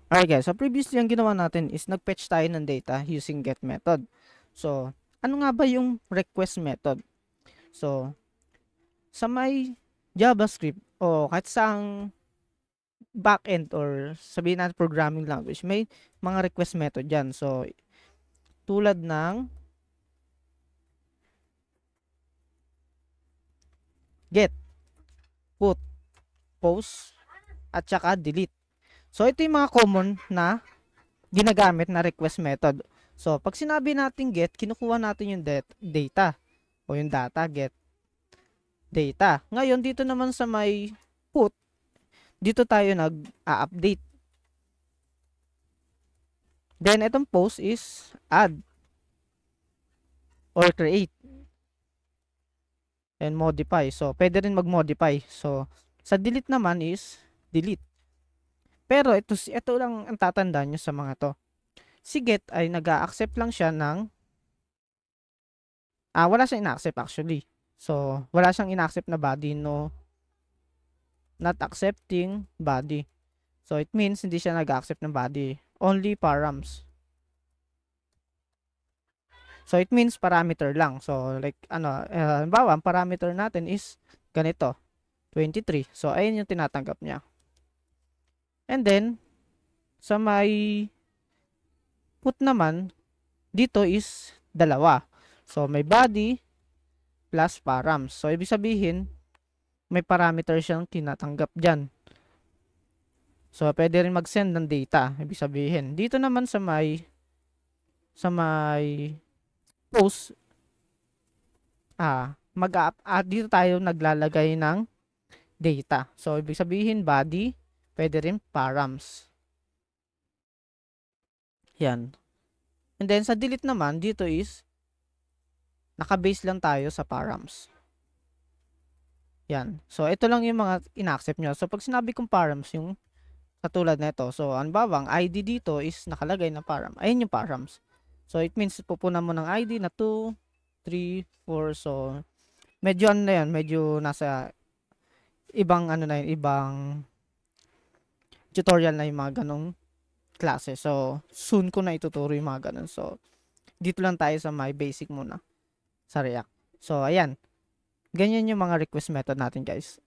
Alright guys, so previously ang ginawa natin is nag-fetch tayo ng data using get method. So, ano nga ba yung request method? So, sa may JavaScript o kahit saang backend or sabihin natin programming language, may mga request method dyan. So, tulad ng get, put, post, at saka delete. So, ito yung mga common na ginagamit na request method. So, pag sinabi natin get, kinukuha natin yung data o yung data, get data. Ngayon, dito naman sa may put, dito tayo nag-update. Then, itong post is add or create and modify. So, pwede rin mag-modify. So, sa delete naman is delete. Pero, ito lang ang tatandaan nyo sa mga to. Si get ay nag-a-accept lang siya ng wala siyang ina-accept actually. So, wala siyang ina-accept na body, no, not accepting body. So, it means hindi siya nag-accept ng body. Only params. So, it means parameter lang. So, like, halimbawa, ang parameter natin is ganito, 23. So, ayun yung tinatanggap niya. And then, sa may put naman, dito is dalawa. So, may body plus params. So, ibig sabihin, may parameter siyang tinatanggap dyan. So, pwede rin mag-send ng data. Ibig sabihin, dito naman sa may post, dito tayo naglalagay ng data. So, ibig sabihin, body, pwede rin params. Yan. And then, sa delete naman, dito is, naka-base lang tayo sa params. Yan. So, ito lang yung mga ina-accept nyo. So, pag sinabi kong params, yung katulad na ito. So, ang ID dito is nakalagay na param. Ayun yung params. So, it means pupunan mo ng ID na 2, 3, 4. So, medyo ano na yan, medyo nasa ibang ibang tutorial na yung mga ganong klase. So, soon ko na ituturo yung mga ganon. So, dito lang tayo sa my basic muna sa React. So, ayan. Ganyan yung mga request method natin, guys.